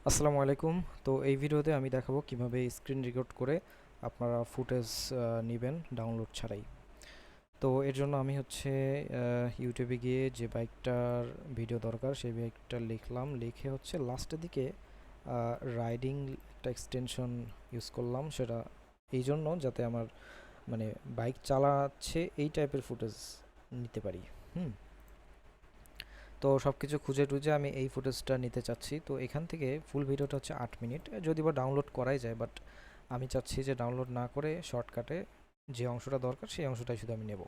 আসসালামু আলাইকুম। তো এই ভিডিওতে আমি দেখাবো কিভাবে স্ক্রিন রেকর্ড করে আপনারা ফুটেজ নেবেন ডাউনলোড ছাড়াই। তো এর জন্য আমি হচ্ছে ইউটিউবে গিয়ে যে বাইকটার ভিডিও দরকার সেই বাইকটা লিখলাম, লিখে হচ্ছে লাস্টের দিকে রাইডিং একটা এক্সটেনশন ইউজ করলাম। সেটা এই জন্য যাতে আমার মানে বাইক চালাচ্ছে এই টাইপের ফুটেজ নিতে পারি। হুম। তো সব কিছু খুঁজে টুজে আমি এই ফুটেজটা নিতে চাচ্ছি। তো এখান থেকে ফুল ভিডিওটা হচ্ছে 8 মিনিট, যদি বা ডাউনলোড করাই যায়, বাট আমি চাচ্ছি যে ডাউনলোড না করে শর্টকাটে যে অংশটা দরকার সেই অংশটাই শুধু আমি নেব।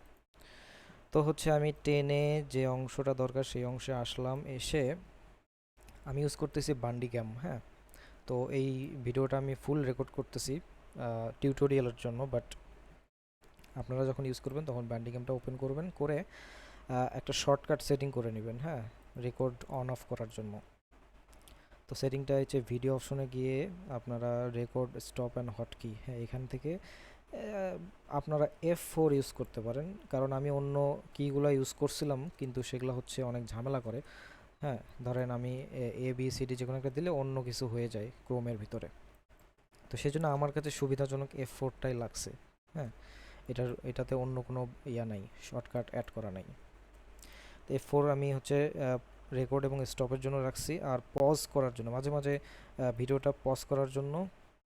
তো হচ্ছে আমি টেনে যে অংশটা দরকার সেই অংশে আসলাম, এসে আমি ইউজ করতেছি বান্ডি ক্যাম। হ্যাঁ, তো এই ভিডিওটা আমি ফুল রেকর্ড করতেছি টিউটোরিয়ালের জন্য, বাট আপনারা যখন ইউজ করবেন তখন বান্ডি ক্যামটা ওপেন করবেন, করে একটা শর্টকাট সেটিং করে নেবেন। হ্যাঁ, রেকর্ড অন অফ করার জন্য। তো সেটিংটা হচ্ছে ভিডিও অপশনে গিয়ে আপনারা রেকর্ড স্টপ অ্যান্ড হটকি, হ্যাঁ এখান থেকে আপনারা F4 ইউজ করতে পারেন, কারণ আমি অন্য কিগুলো ইউজ করছিলাম কিন্তু সেগুলো হচ্ছে অনেক ঝামেলা করে। হ্যাঁ, ধরেন আমি ABCD যে কোনো একটা দিলে অন্য কিছু হয়ে যায় ক্রোমের ভিতরে। তো সেই জন্য আমার কাছে সুবিধাজনক F4টাই লাগছে। হ্যাঁ, এটাতে অন্য কোনো ইয়া নাই, শর্টকাট অ্যাড করা নাই। তো F4 আমি হচ্ছে রেকর্ড এবং স্টপের জন্য রাখছি, আর পজ করার জন্য মাঝে মাঝে ভিডিওটা পজ করার জন্য,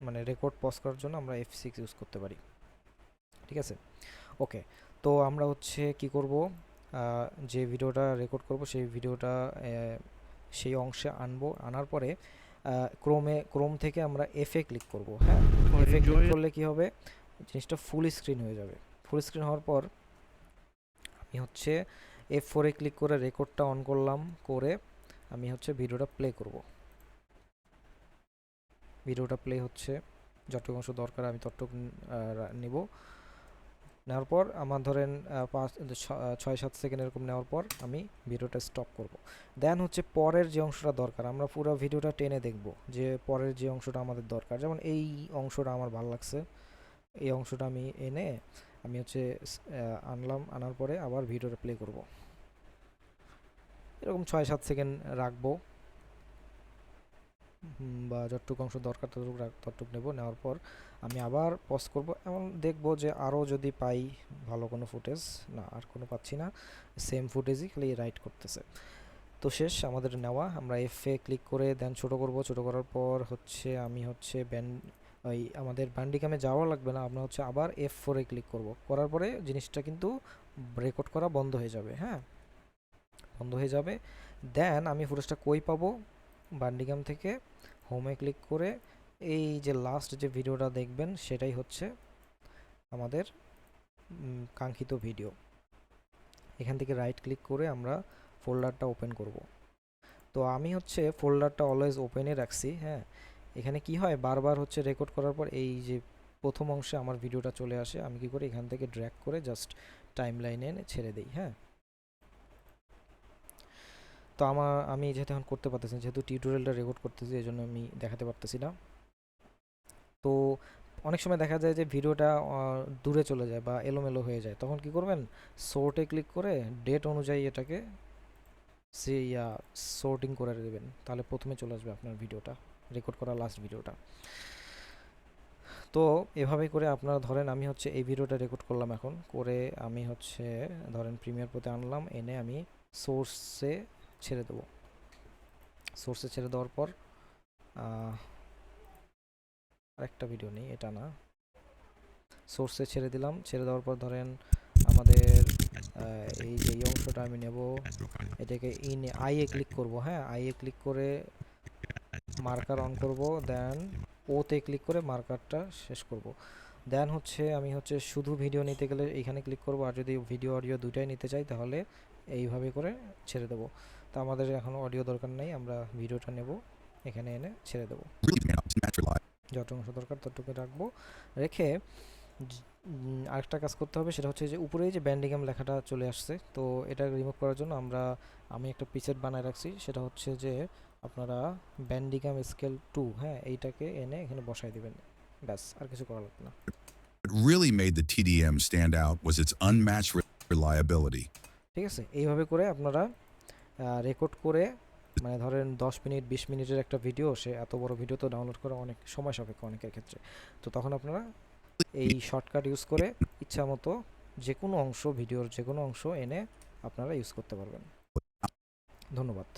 মানে রেকর্ড পজ করার জন্য আমরা F6 ইউজ করতে পারি। ঠিক আছে, ওকে। তো আমরা হচ্ছে কি করব, যে ভিডিওটা রেকর্ড করব সেই ভিডিওটা সেই অংশে আনবো, আনার পরে ক্রোম থেকে আমরা এফে ক্লিক করব। হ্যাঁ, এফে ক্লিক করলে কি হবে, জিনিসটা ফুল স্ক্রিন হয়ে যাবে। ফুল স্ক্রিন হওয়ার পর আমি হচ্ছে F4-এ ক্লিক করে রেকর্ডটা অন করলাম, করে আমি হচ্ছে ভিডিওটা প্লে করব। ভিডিওটা প্লে হচ্ছে, যতটুকু অংশ দরকার আমি ততটুকু নিব। নেওয়ার পর আমার ধরেন 5-6-7 সেকেন্ড এরকম নেওয়ার পর আমি ভিডিওটা স্টপ করব। দেন হচ্ছে পরের যে অংশটা দরকার, আমরা পুরো ভিডিওটা টেনে দেখব যে পরের যে অংশটা আমাদের দরকার। যেমন এই অংশটা আমার ভালো লাগছে, এই অংশটা আমি এনে আমি হচ্ছে আনলাম, আনার পরে আবার ভিডিওটা প্লে করব। এরকম 6-7 সেকেন্ড রাখবো, বা যতটুকু অংশ দরকার ততটুকু নেব। নেওয়ার পর আমি আবার পজ করব, এমন দেখব যে আরও যদি পাই ভালো কোনো ফুটেজ। না, আর কোনো পাচ্ছি না, সেম ফুটেজই খালি রাইট করতেছে। তো শেষ আমাদের নেওয়া। আমরা এফে ক্লিক করে দেন ছোট করব, ছোট করার পর হচ্ছে আমি হচ্ছে ওই আমাদের ব্যান্ডিকামে যাওয়া লাগবে না, আমরা হচ্ছে আবার F4-এ ক্লিক করব। করার পরে জিনিসটা কিন্তু রেকর্ড করা বন্ধ হয়ে যাবে। হ্যাঁ, বন্ধ হয়ে যাবে। দেন আমি ফুটেজটা কই পাবো, বান্ডিগাম থেকে হোমে ক্লিক করে এই যে লাস্ট যে ভিডিওটা দেখবেন সেটাই হচ্ছে আমাদের কাঙ্ক্ষিত ভিডিও। এখান থেকে রাইট ক্লিক করে আমরা ফোল্ডারটা ওপেন করব। তো আমি হচ্ছে ফোল্ডারটা অলওয়েজ ওপেনে রাখছি। হ্যাঁ, এখানে কি হয়, বারবার হচ্ছে রেকর্ড করার পর এই যে প্রথম অংশে আমার ভিডিওটা চলে আসে, আমি কি করি এখান থেকে ড্র্যাগ করে জাস্ট টাইম লাইনে ছেড়ে দিই। হ্যাঁ, তো আমি যেহেতু এখন করতে পারতেছি না, যেহেতু টিউটোরিয়ালটা রেকর্ড করতেছি এই জন্য আমি দেখাতে পারতেছি না। তো অনেক সময় দেখা যায় যে ভিডিওটা দূরে চলে যায় বা এলোমেলো হয়ে যায়, তখন কি করবেন, সোর্টে ক্লিক করে ডেট অনুযায়ী এটাকে সোর্টিং করে দেবেন, তাহলে প্রথমে চলে আসবে আপনার ভিডিওটা, রেকর্ড করা লাস্ট ভিডিওটা। তো এভাবে করে আপনারা ধরেন আমি হচ্ছে এই ভিডিওটা রেকর্ড করলাম, এখন করে আমি হচ্ছে ধরেন প্রিমিয়ার প্রোতে আনলাম, এনে আমি সোর্সে ছেড়ে দেবো। সোর্সে ছেড়ে দেওয়ার পর আরেকটা ভিডিও নেই, এটা না, সোর্সে ছেড়ে দিলাম। ছেড়ে দেওয়ার পর ধরেন আমাদের এই যে এই অংশটা আমি নেব, এটাকে আইয়ে ক্লিক করব। হ্যাঁ, আইয়ে ক্লিক করে মার্কার অন করব, দেন ওতে ক্লিক করে মার্কারটা শেষ করব। দেন হচ্ছে আমি হচ্ছে শুধু ভিডিও নিতে গেলে এইখানে ক্লিক করব, আর যদি ভিডিও অডিও দুটাই নিতে চাই তাহলে এইভাবে করে ছেড়ে দেবো। তো আমাদের এখন অডিও দরকার নেই, আমরা ভিডিওটা নেব, এখানে এনে ছেড়ে দেবো। যত অংশ দরকার ততটুকু রাখবো, রেখে আরেকটা কাজ করতে হবে, সেটা হচ্ছে যে উপরে যে ব্যান্ডিগাম লেখাটা চলে আসছে, তো এটা রিমুভ করার জন্য আমি একটা প্রিসেট বানায় রাখছি, সেটা হচ্ছে যে আপনারা ব্যান্ডিগাম স্কেল 2, হ্যাঁ এইটাকে এনে এখানে বসাই দিবেন, ব্যাস আর কিছু করা লাগবে না। What really made the TDM stand out was its unmatched reliability. ঠিক আছে, এইভাবে করে আপনারা রেকর্ড করে মানে ধরেন 10 মিনিট 20 মিনিটের একটা ভিডিও, সে এত বড় ভিডিও তো ডাউনলোড করা অনেক সময় সাপেক্ষ অনেকের ক্ষেত্রে। তো তখন আপনারা এই শর্টকাট ইউজ করে ইচ্ছা মতো যে কোনো অংশ, ভিডিওর যে কোনো অংশ এনে আপনারা ইউজ করতে পারবেন। ধন্যবাদ।